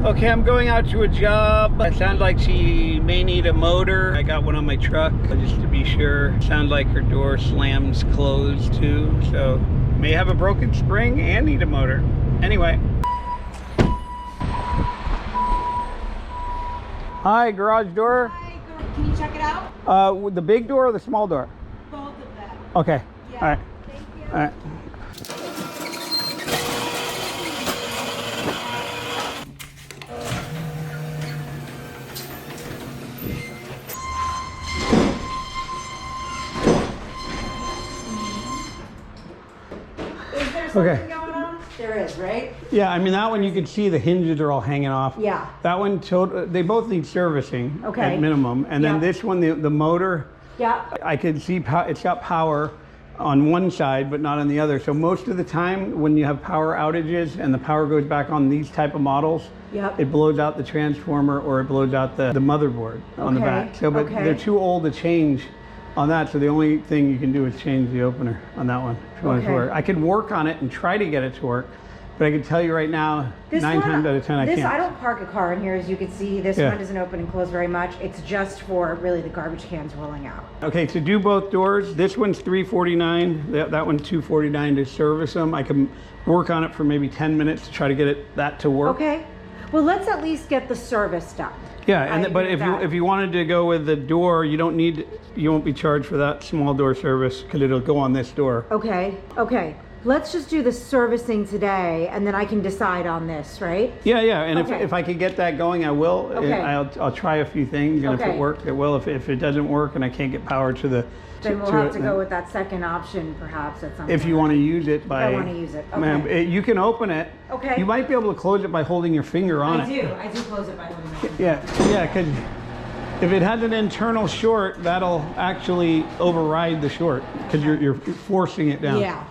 Okay, I'm going out to a job. It sounds like she may need a motor. I got one on my truck just to be sure. Sounds like her door slams closed too, so may have a broken spring and need a motor. Anyway. Hi, garage door. Hi, can you check it out? The big door or the small door? Both of them. Okay. Yeah. All right. Thank you. All right. Is there something Okay. going on? There is, right? Yeah, I mean that one you can see the hinges are all hanging off. Yeah. That one, they both need servicing Okay. at minimum. And then Yeah. this one, the motor, Yeah. I can see it's got power on one side but not on the other. So most of the time when you have power outages and the power goes back on these type of models, Yep. it blows out the transformer or it blows out the motherboard on the Okay, back. So, but okay. they're too old to change on that. So the only thing you can do is change the opener on that one if you want it to Okay. work. I could work on it and try to get it to work, but I can tell you right now, This 9 one, times out of 10 I this, can't. I don't park a car in here, as you can see. This Yeah. one doesn't open and close very much. It's just for really the garbage cans rolling out. Okay, to do both doors, this one's $349, that one's $249 to service them. I can work on it for maybe 10 minutes to try to get that to work. Okay. Well, let's at least get the service done. Yeah, I and but agree with if that. you wanted to go with the door, you won't be charged for that small door service because it'll go on this door. Okay. Okay. Let's just do the servicing today, and then I can decide on this, right? Yeah, and Okay. if I could get that going, I will. Okay. I'll try a few things, and if Okay. it works, it will. If it doesn't work and I can't get power to the Then we'll have to then- go with that second option, perhaps, at some point. if you want to use it by. I wanna use it, Ma'am, okay. you can open it. Okay. You might be able to close it by holding your finger on it. I do close it by holding my finger. Yeah, because if it has an internal short, that'll actually override the short because you're forcing it down. Yeah.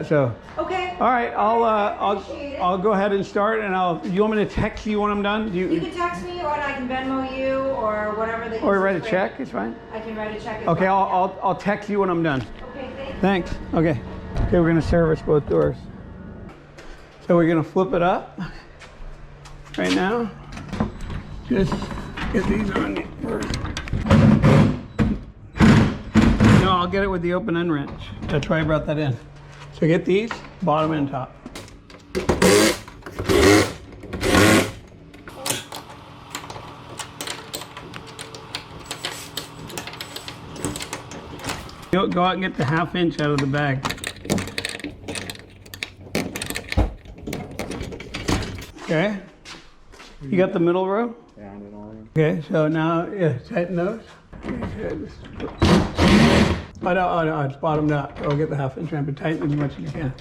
So Okay. all right, appreciate it. I'll go ahead and start, and you want me to text you when I'm done? Do You you can text me, or I can Venmo you, or whatever the or write a easiest way. check? It's fine. I can write a check as Okay, well. I'll text you when I'm done. Okay, thanks. Thanks. Okay, we're gonna service both doors. So we're gonna flip it up right now. Just get these on first. No, I'll get it with the open end wrench. That's why I brought that in. So get these, bottom and top. Go out and get the 1/2 inch out of the bag. Okay. You got the middle row? Yeah, I did all of them. Okay, so now, tighten those. Oh no, it's bottomed up. I'll get the 1/2 inch ramp and tighten as much as you can.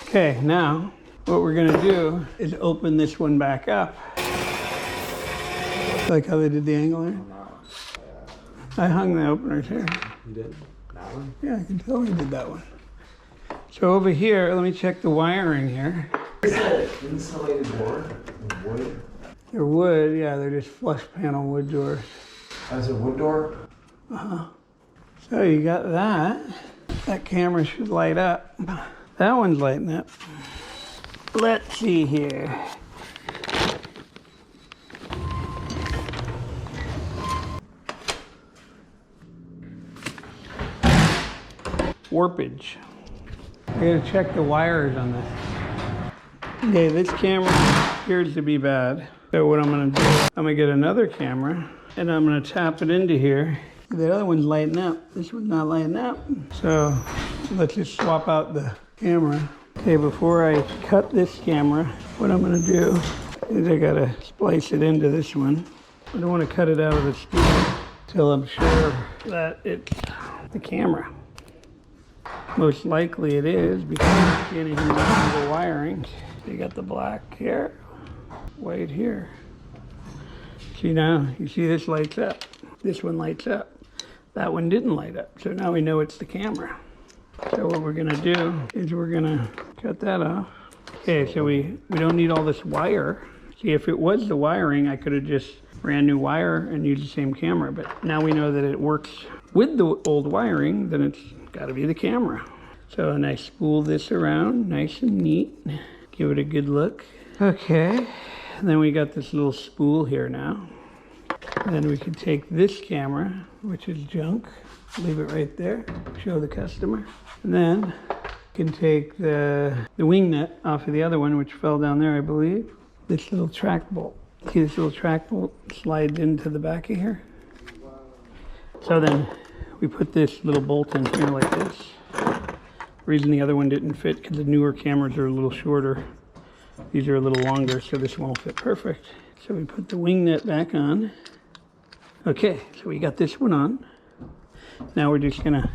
Okay, now what we're gonna do is open this one back up. Like how they did the angle there? I hung the openers here. You did? That one? Yeah, I can tell we did that one. So over here, let me check the wiring here. Is that insulated door? Wood? They're wood, yeah, they're just flush panel wood doors. That's a wood door? So you got that. That camera should light up. That one's lighting up. Let's see here. Warpage. I gotta check the wires on this. Okay, this camera appears to be bad. So what I'm gonna do, I'm gonna get another camera and I'm gonna tap it into here. The other one's lighting up. This one's not lighting up. So let's just swap out the camera. Okay, before I cut this camera, what I'm gonna do is I gotta splice it into this one. I don't wanna cut it out of the studio till I'm sure that it's the camera. Most likely it is because you can't even see the wiring. You got the black here, white here. See now, you see this lights up. This one lights up. That one didn't light up. So now we know it's the camera. So what we're gonna do is we're gonna cut that off. Okay, so we don't need all this wire. See, if it was the wiring, I could have just ran new wire and used the same camera. But now we know that it works with the old wiring, then it's gotta be the camera. So, and I spool this around nice and neat. Give it a good look. Okay, and then we got this little spool here now. And then we can take this camera, which is junk, leave it right there, show the customer. And then we can take the wing nut off of the other one, which fell down there, I believe. This little track bolt. See this little track bolt slides into the back of here? So then we put this little bolt in here like this. The reason the other one didn't fit, because the newer cameras are a little shorter. These are a little longer, so this won't fit perfect. So we put the wing nut back on. Okay, so we got this one on. Now we're just gonna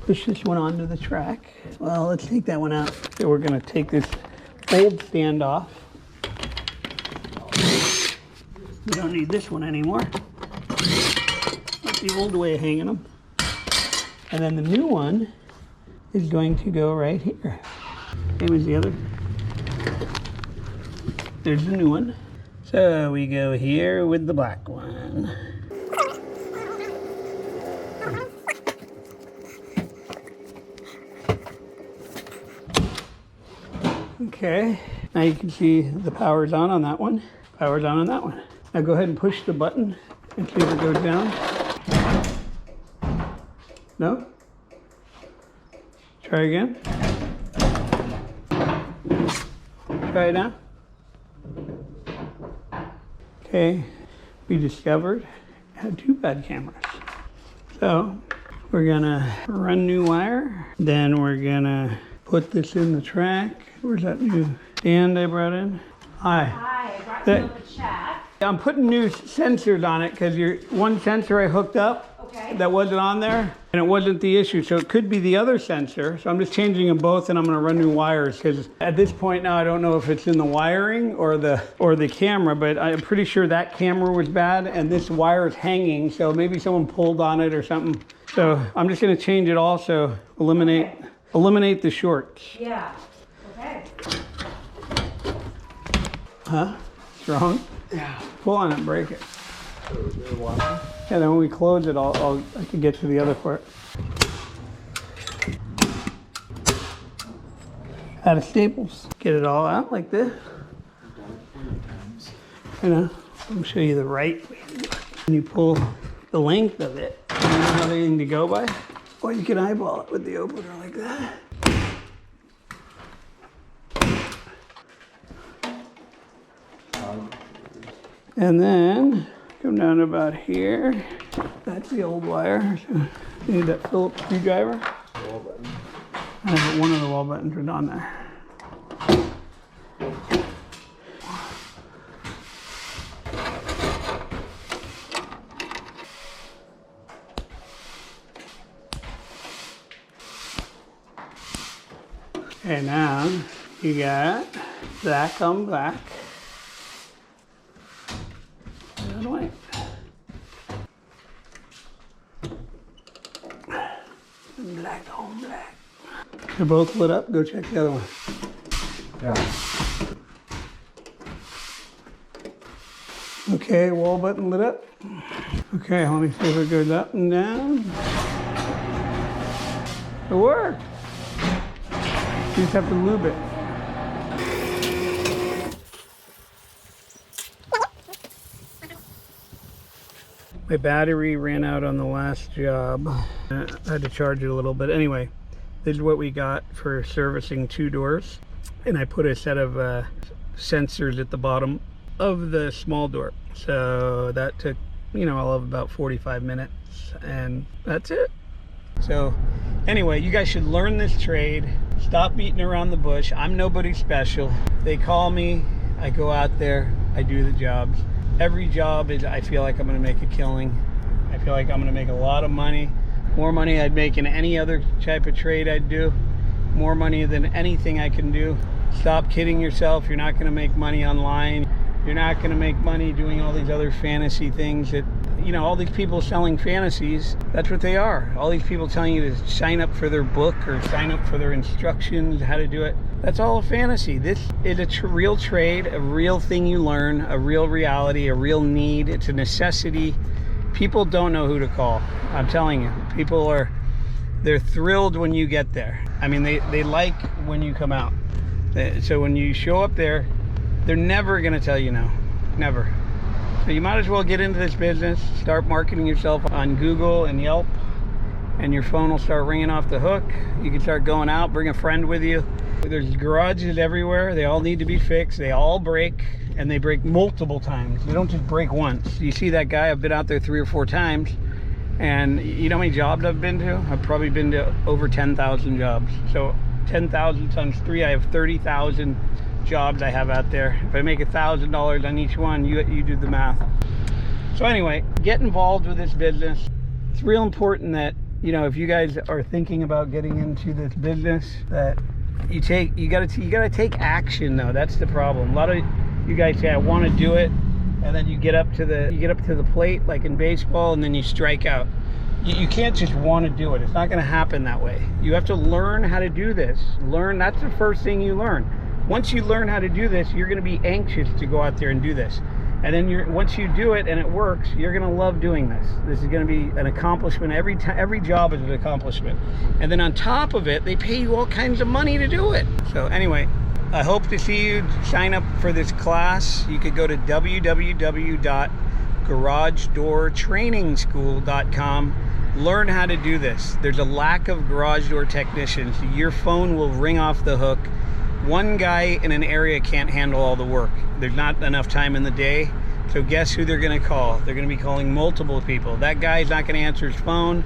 push this one onto the track. Well, let's take that one out. So we're gonna take this old stand off. We don't need this one anymore. That's the old way of hanging them. And then the new one is going to go right here. Same as the other. There's the new one. So we go here with the black one. Okay, now you can see the power's on that one. Power's on that one. Now go ahead and push the button and see if it goes down. No? Try again. Try it now. Okay, we discovered I had two bad cameras. So we're gonna run new wire. Then we're gonna put this in the track. Where's that new stand I brought in? Hi. Hi, I brought you up a chat. I'm putting new sensors on it because your one sensor I hooked up that wasn't on there, and it wasn't the issue. So it could be the other sensor. So I'm just changing them both, and I'm gonna run new wires because at this point now I don't know if it's in the wiring or the camera, but I'm pretty sure that camera was bad and this wire is hanging. So maybe someone pulled on it or something. So I'm just gonna change it also, eliminate the shorts. Yeah. Okay. Huh? Strong? Yeah. Pull on it, break it. They're watching. Yeah, then when we close it, I can get to the other part. Out of staples. Get it all out like this. You know, I'll show you the right way. And you pull the length of it. You don't have anything to go by. Or you can eyeball it with the opener like that. And then come down to about here. That's the old wire. So you need that Phillips screwdriver. And one of the wall buttons are on there. Okay, now you got black on black. And white. And black on black. They're both lit up. Go check the other one. Yeah. Okay, wall button lit up. Okay, let me see if it goes up and down. It worked. You just have to lube it. My battery ran out on the last job. I had to charge it a little bit. Anyway, this is what we got for servicing two doors. And I put a set of sensors at the bottom of the small door. So that took, all of about 45 minutes, and that's it. So anyway, you guys should learn this trade. Stop beating around the bush. I'm nobody special. They call me, I go out there, I do the jobs. Every job is, I feel like I'm gonna make a killing. I feel like I'm gonna make a lot of money. More money I'd make in any other type of trade I'd do. More money than anything I can do. Stop kidding yourself. You're not gonna make money online. You're not gonna make money doing all these other fantasy things that, all these people selling fantasies, that's what they are. All these people telling you to sign up for their book or sign up for their instructions, how to do it. That's all a fantasy. This is a real trade, a real thing you learn, a real reality, a real need. It's a necessity. People don't know who to call. I'm telling you, people are They're thrilled when you get there. I mean, they like when you come out. So when you show up there, they're never gonna tell you no, never. So you might as well get into this business, start marketing yourself on Google and Yelp, and your phone will start ringing off the hook. You can start going out, bring a friend with you. There's garages everywhere. They all need to be fixed. They all break, and they break multiple times. They don't just break once. You see that guy, I've been out there 3 or 4 times, and you know how many jobs I've been to? I've probably been to over 10,000 jobs. So 10,000 times 3, I have 30,000 jobs I have out there. If I make $1,000 on each one, you do the math. So anyway, get involved with this business. It's real important that, you know, if you guys are thinking about getting into this business, that you gotta take action though. That's the problem. A lot of you guys say I want to do it, and then you get up to the plate like in baseball, and then you strike out. You can't just want to do it. It's not going to happen that way. You have to learn how to do this. That's the first thing you learn. Once you learn how to do this, you're going to be anxious to go out there and do this. And then once you do it and it works, you're going to love doing this. This is going to be an accomplishment. Every job is an accomplishment. And then on top of it, they pay you all kinds of money to do it. So anyway, I hope to see you sign up for this class. You could go to www.garagedoortrainingschool.com. Learn how to do this. There's a lack of garage door technicians. Your phone will ring off the hook. One guy in an area can't handle all the work. There's not enough time in the day. So guess who they're going to call? They're going to be calling multiple people. That guy's not going to answer his phone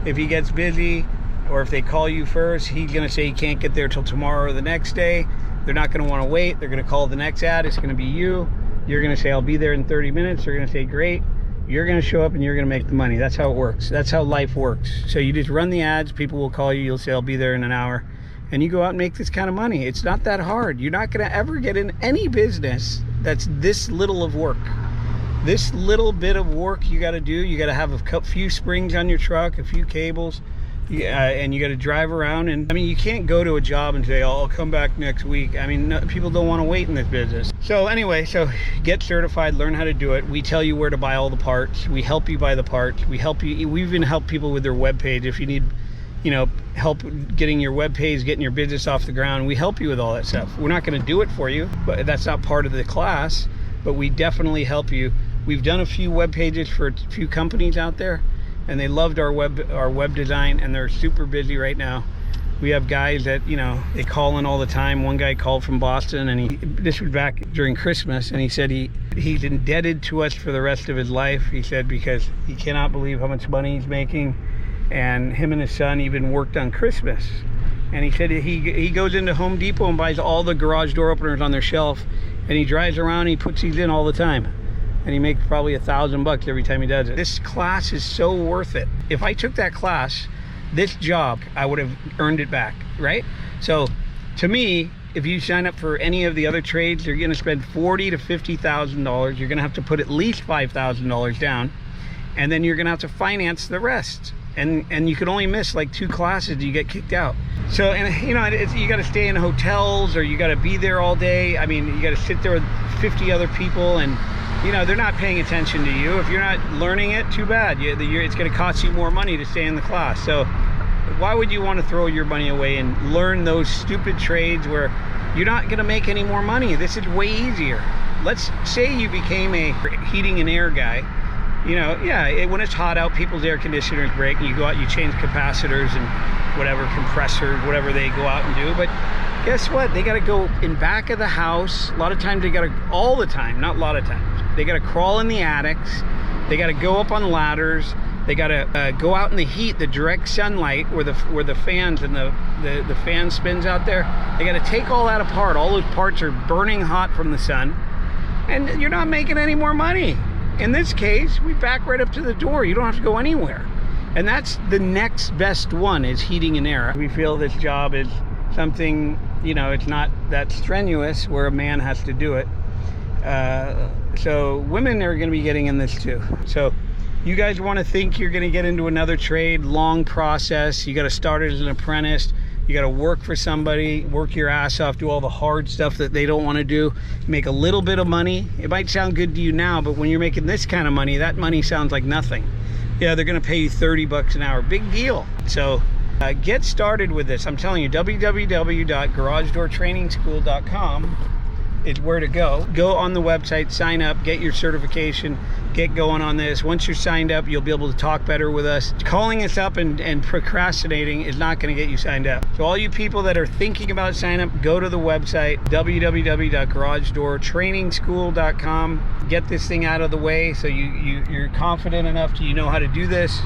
if he gets busy, or if they call you first, he's going to say he can't get there till tomorrow or the next day. They're not going to want to wait. They're going to call the next ad. It's going to be you. You're going to say, I'll be there in 30 minutes. They're going to say, great. You're going to show up and you're going to make the money. That's how it works. That's how life works. So you just run the ads. People will call you. You'll say, I'll be there in an hour. And you go out and make this kind of money. It's not that hard. You're not going to ever get in any business that's this little of work. This little bit of work you got to do. You got to have a few springs on your truck, a few cables, and you got to drive around. And I mean, you can't go to a job and say, oh, I'll come back next week. I mean, no, people don't want to wait in this business. So anyway, so get certified, learn how to do it. We tell you where to buy all the parts. We help you buy the parts. We even help people with their web page. If you need, you know, help getting your web page, getting your business off the ground, we help you with all that stuff. We're not going to do it for you, but that's not part of the class, but we definitely help you. We've done a few web pages for a few companies out there, and they loved our web design, and they're super busy right now. We have guys that, you know, they call in all the time. One guy called from Boston, and this was back during Christmas, and he said he's indebted to us for the rest of his life. He said because he cannot believe how much money he's making, and him and his son even worked on Christmas. And he said he goes into Home Depot and buys all the garage door openers on their shelf, and he drives around and he puts these in all the time. And he makes probably $1,000 every time he does it. This class is so worth it. If I took that class, this job, I would have earned it back, right? So to me, if you sign up for any of the other trades, you're going to spend $40,000 to $50,000. You're going to have to put at least $5,000 down, and then you're going to have to finance the rest. And you can only miss like 2 classes, you get kicked out. So, and you know, you got to stay in hotels, or you got to be there all day. I mean, you got to sit there with 50 other people, and you know, they're not paying attention to you. If you're not learning it, too bad. It's going to cost you more money to stay in the class. So why would you want to throw your money away and learn those stupid trades where you're not going to make any more money? This is way easier. Let's say you became a heating and air guy. You know, yeah, when it's hot out, people's air conditioners break. You go out, you change capacitors and whatever, compressors, whatever they go out and do. But guess what? They got to go in back of the house. A lot of times they got to, all the time, not a lot of times, they got to crawl in the attics. They got to go up on ladders. They got to go out in the heat, the direct sunlight, where the fans and the fan spins out there. They got to take all that apart. All those parts are burning hot from the sun, and you're not making any more money. In this case, we back right up to the door. You don't have to go anywhere. And that's the next best one, is heating and air. We feel this job is something, you know, it's not that strenuous where a man has to do it. So women are going to be getting in this too. So you guys want to think you're going to get into another trade, long process. You got to start it as an apprentice. You got to work for somebody, work your ass off, do all the hard stuff that they don't want to do, make a little bit of money. It might sound good to you now, but when you're making this kind of money, that money sounds like nothing. Yeah, they're going to pay you $30 an hour. Big deal. So Get started with this. I'm telling you, www.garagedoortrainingschool.com is where to go. Go on the website, sign up, get your certification, get going on this. Once you're signed up, you'll be able to talk better with us. Calling us up and procrastinating is not going to get you signed up. So all you people that are thinking about signing up, go to the website, www.garagedoortrainingschool.com. Get this thing out of the way so you're confident enough to know how to do this.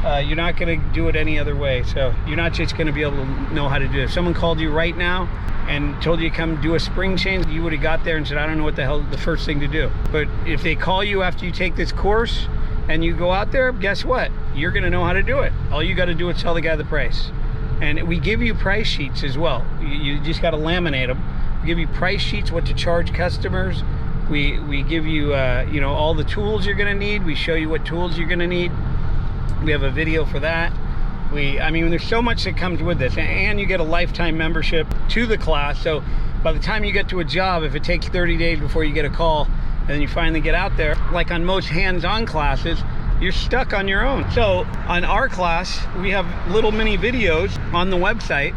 You're not going to do it any other way. So you're not just going to be able to know how to do it. If someone called you right now and told you to come do a spring change, you would have got there and said, I don't know what the hell the first thing to do. But if they call you after you take this course and you go out there, guess what? You're going to know how to do it. All you got to do is tell the guy the price. And we give you price sheets as well. You just got to laminate them. We give you price sheets, what to charge customers. We give you, all the tools you're going to need. We show you what tools you're going to need. We have a video for that. I mean, there's so much that comes with this, and you get a lifetime membership to the class. So by the time you get to a job, if it takes 30 days before you get a call and then you finally get out there, like on most hands-on classes, you're stuck on your own. So on our class, we have little mini videos on the website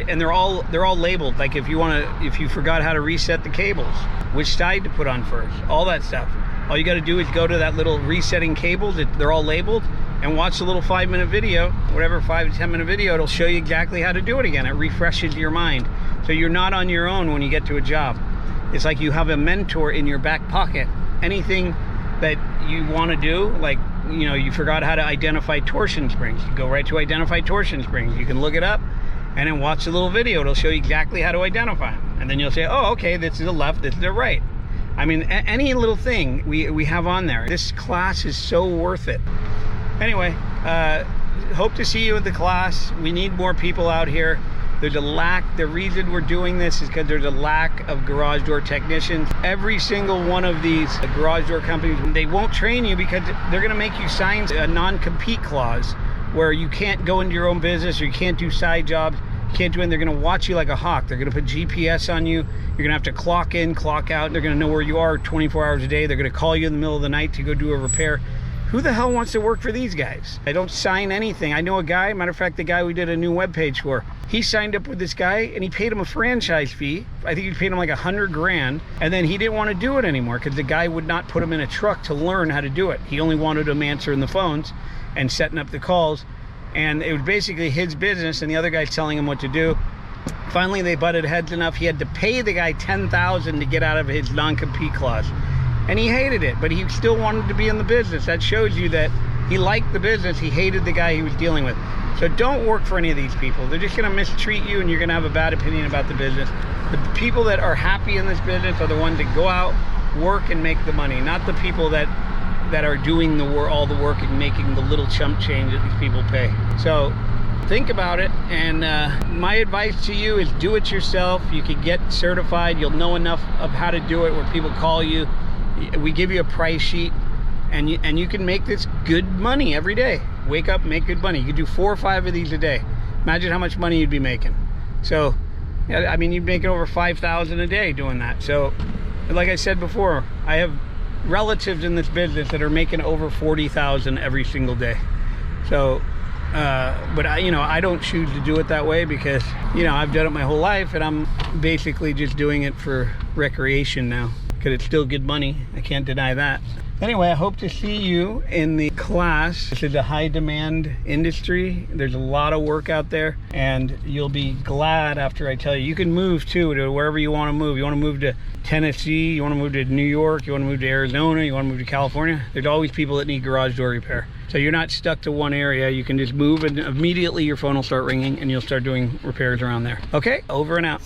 and they're all labeled. Like if you forgot how to reset the cables, which side to put on first, all that stuff. All you got to do is go to that little resetting cables. They're all labeled, and watch the little 5-minute video, whatever 5 to 10 minute video. It'll show you exactly how to do it again. It refreshes your mind. So you're not on your own when you get to a job. It's like you have a mentor in your back pocket. Anything that you want to do, like, you forgot how to identify torsion springs, you go right to identify torsion springs. You can look it up and then watch the little video. It'll show you exactly how to identify them. And then you'll say, oh, okay, this is the left, this is the right. I mean, any little thing we have on there. This class is so worth it. Anyway, hope to see you at the class. We need more people out here. There's a lack. The reason we're doing this is because there's a lack of garage door technicians. Every single one of these garage door companies, they won't train you because they're going to make you sign a non-compete clause where you can't go into your own business, or you can't do side jobs. Can't do it. They're going to watch you like a hawk. They're going to put GPS on you. You're going to have to clock in, clock out. They're going to know where you are 24 hours a day. They're going to call you in the middle of the night to go do a repair. Who the hell wants to work for these guys? I don't sign anything. I know a guy, matter of fact, the guy we did a new webpage for, he signed up with this guy and he paid him a franchise fee. I think he paid him like $100,000, and then he didn't want to do it anymore because the guy would not put him in a truck to learn how to do it. He only wanted him answering the phones and setting up the calls, and it was basically his business and the other guy's telling him what to do. Finally, they butted heads enough. He had to pay the guy $10,000 to get out of his non-compete clause. And he hated it, but he still wanted to be in the business. That shows you that he liked the business. He hated the guy he was dealing with. So don't work for any of these people. They're just going to mistreat you, and you're going to have a bad opinion about the business. The people that are happy in this business are the ones that go out, work, and make the money, not the people that are doing all the work and making the little chump change that these people pay. So think about it, and my advice to you is do it yourself. You can get certified. You'll know enough of how to do it where people call you. We give you a price sheet, and you can make this good money every day. Wake up, make good money. You can do 4 or 5 of these a day. Imagine how much money you'd be making. So, I mean, you'd make over $5,000 a day doing that. So, like I said before, I have relatives in this business that are making over $40,000 every single day. So, but I don't choose to do it that way because, I've done it my whole life, and I'm basically just doing it for recreation now. Because it's still good money. I can't deny that. Anyway, I hope to see you in the class. This is a high demand industry. There's a lot of work out there, and you'll be glad after I tell you. You can move too to wherever you want to move. You want to move to Tennessee, you want to move to New York, you want to move to Arizona, you want to move to California. There's always people that need garage door repair. So you're not stuck to one area. You can just move, and immediately your phone will start ringing and you'll start doing repairs around there. Okay, over and out.